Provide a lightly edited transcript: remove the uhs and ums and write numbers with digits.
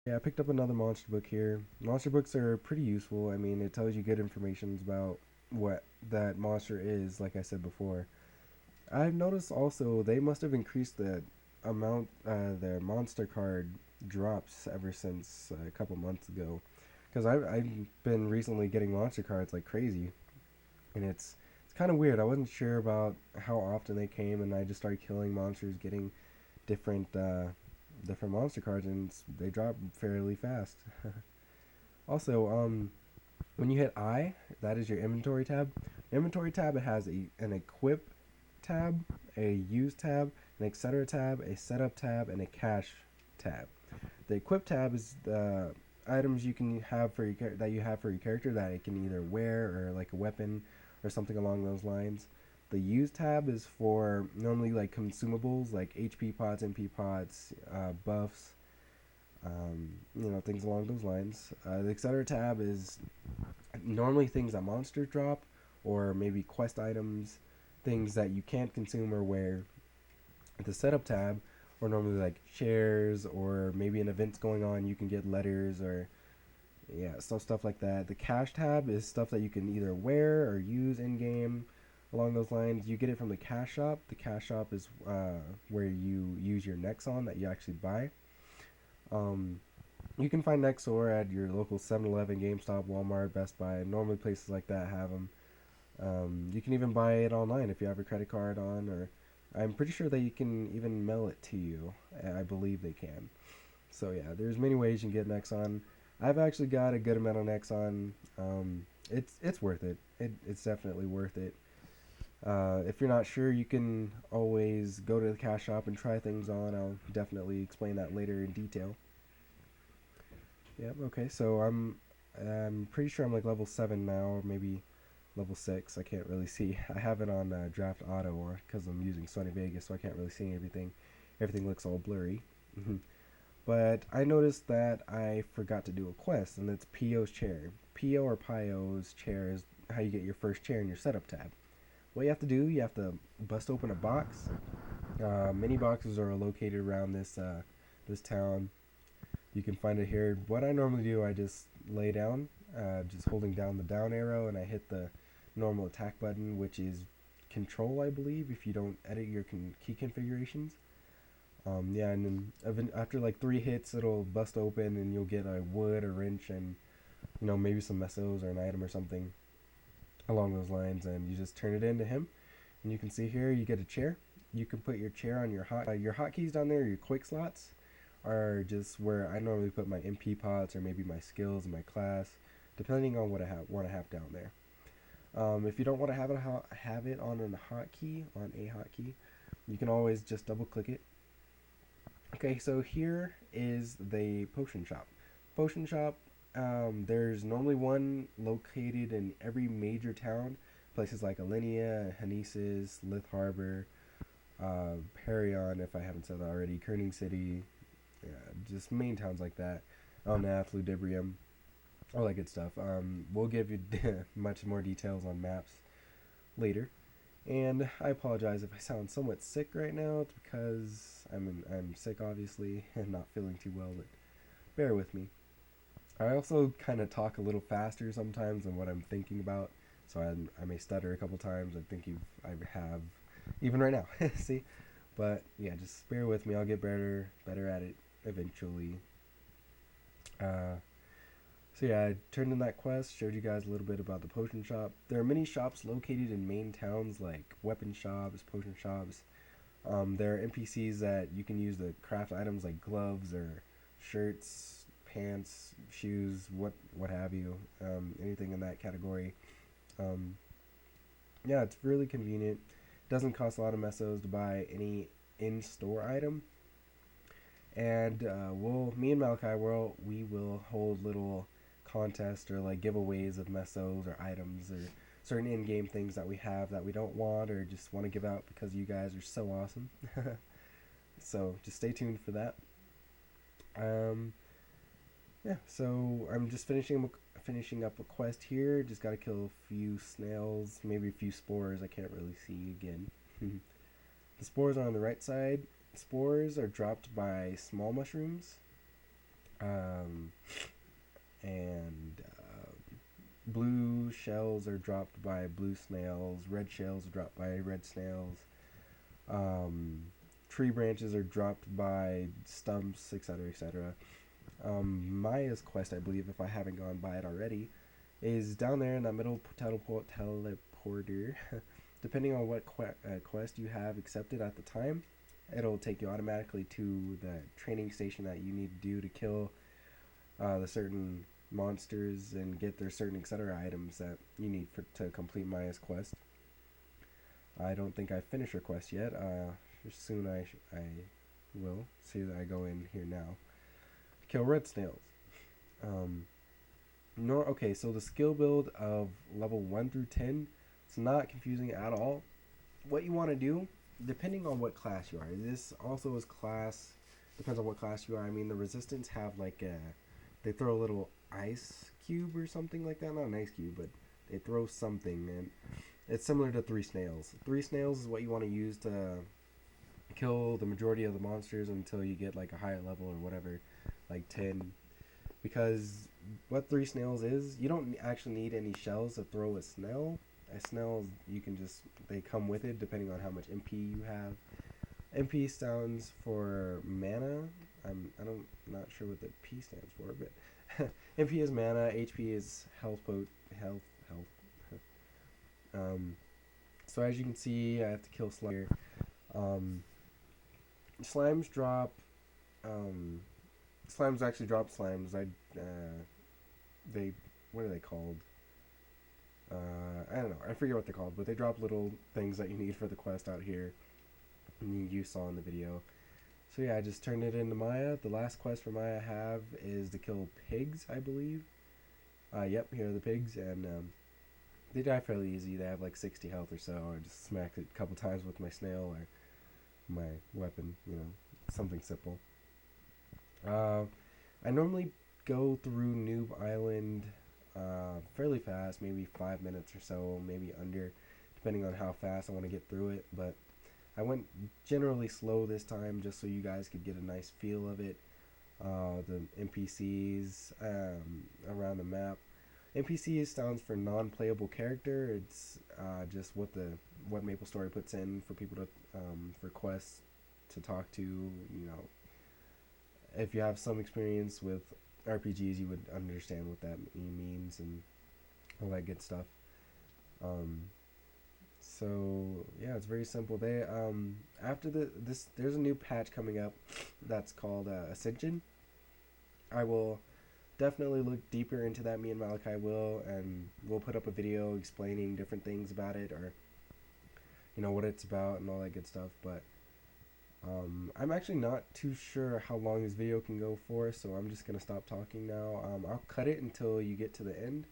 Yeah, I picked up another monster book here. Monster books are pretty useful. I mean, it tells you good information about what that monster is, like I said before. I've noticed also they must have increased the amount their monster card drops ever since a couple months ago. Because I've been recently getting monster cards like crazy, and it's kind of weird. I wasn't sure about how often they came, and I just started killing monsters, getting different different monster cards, and they drop fairly fast. Also, when you hit I, that is your inventory tab. Inventory tab, it has an equip tab, a use tab, an etc tab, a setup tab, and a cache tab. The equip tab is the items you can have for that you have for your character that it can either wear or like a weapon or something along those lines. The use tab is for normally like consumables like HP pots, MP pots, buffs, things along those lines. The etc tab is normally things that monsters drop, or maybe quest items, things that you can't consume or wear. The setup tab, or normally like shares, or maybe an event's going on, you can get letters or yeah, stuff like that. The cache tab is stuff that you can either wear or use in game. Along those lines, you get it from the cache shop. The cache shop is where you use your Nexon that you actually buy. Um, you can find Nexor at your local 7-Eleven, GameStop, Walmart, Best Buy. Normally places like that have them. You can even buy it online if you have a credit card on, or I'm pretty sure that you can even mail it to you. I believe they can. So yeah, there's many ways you can get Nexon. I've actually got a good amount of Nexon. It's worth it. It's definitely worth it. If you're not sure, you can always go to the cash shop and try things on. I'll definitely explain that later in detail. Yep. Okay. So I'm pretty sure I'm like level 7 now, or maybe level 6. I can't really see. I have it on draft auto, or because I'm using Sony Vegas, so I can't really see everything. Everything looks all blurry. But I noticed that I forgot to do a quest, and it's PO's chair. PO or PIO's chair is how you get your first chair in your setup tab. What you have to do, you have to bust open a box. Many boxes are located around this town. You can find it here. What I normally do, I just lay down, just holding down the down arrow, and I hit the normal attack button, which is control, I believe, if you don't edit your key configurations. Yeah, and then after like 3 hits, it'll bust open, and you'll get a wood, a wrench, and maybe some mesos or an item or something along those lines, and you just turn it into him. And you can see here, you get a chair. You can put your chair on your hotkeys down there. Your quick slots are just where I normally put my MP pots or maybe my skills and my class, depending on what I want to have down there. If you don't want to have it on a hotkey, you can always just double click it. Okay, so here is the potion shop. Potion shop, there's normally one located in every major town. Places like Alinea, Hanesis, Lith Harbor, Parion, if I haven't said that already, Kerning City, yeah, just main towns like that. Elnath, Ludibrium, all that good stuff. We'll give you much more details on maps later. And I apologize if I sound somewhat sick right now. It's because I'm sick, obviously, and not feeling too well, but bear with me. I also kind of talk a little faster sometimes than what I'm thinking about, so I may stutter a couple times. I have, even right now. See, but yeah, just bear with me. I'll get better at it eventually. So yeah, I turned in that quest, showed you guys a little bit about the potion shop. There are many shops located in main towns like weapon shops, potion shops. There are NPCs that you can use to craft items like gloves or shirts, pants, shoes, what have you. Anything in that category. Um, yeah, it's really convenient. Doesn't cost a lot of mesos to buy any in-store item. And me and Malachi, we will hold little contests or like giveaways of mesos or items or certain in-game things that we have that we don't want or just want to give out because you guys are so awesome. So just stay tuned for that. Yeah, so I'm just finishing up a quest here. Just gotta kill a few snails, maybe a few spores. I can't really see again. The spores are on the right side. Spores are dropped by small mushrooms. shells are dropped by blue snails, red shells are dropped by red snails, tree branches are dropped by stumps, etc., etc. Maya's quest, I believe, if I haven't gone by it already, is down there in that middle teleporter. Depending on what quest you have accepted at the time, it'll take you automatically to the training station that you need to do to kill the certain monsters and get their certain etc. items that you need to complete Maya's quest. I don't think I finished her quest yet. Soon I will. See that I go in here now. Kill red snails. Okay, so the skill build of level 1 through 10, it's not confusing at all. What you want to do, depending on what class you are, this also is class, depends on what class you are. I mean, the resistance have like they throw a little ice cube or something like that. Not an ice cube, but they throw something, and it's similar to 3 snails. 3 snails is what you want to use to kill the majority of the monsters until you get like a higher level or whatever, like 10. Because what 3 snails is, you don't actually need any shells to throw a snail. A snail, you can just, they come with it depending on how much MP you have. MP stands for mana. I'm not sure what the P stands for, but MP is mana, HP is health. So as you can see, I have to kill slime here. Slimes drop. Slimes actually drop slimes. What are they called? I don't know. I forget what they're called, but they drop little things that you need for the quest out here. You saw in the video. So yeah, I just turned it into Maya. The last quest for Maya I have is to kill pigs, I believe. Yep, here are the pigs, and they die fairly easy. They have like 60 health or so. I just smacked it a couple times with my snail or my weapon, something simple. I normally go through Noob Island fairly fast, maybe 5 minutes or so, maybe under, depending on how fast I want to get through it. But I went generally slow this time just so you guys could get a nice feel of it. The NPCs around the map. NPC stands for non-playable character. It's just what MapleStory puts in for people to for quests to talk to. If you have some experience with RPGs, you would understand what that means and all that good stuff. So yeah, it's very simple. They after there's a new patch coming up that's called Ascension. I will definitely look deeper into that. Me and Malachi will, and we'll put up a video explaining different things about it, or what it's about and all that good stuff. But I'm actually not too sure how long this video can go for, so I'm just gonna stop talking now. I'll cut it until you get to the end.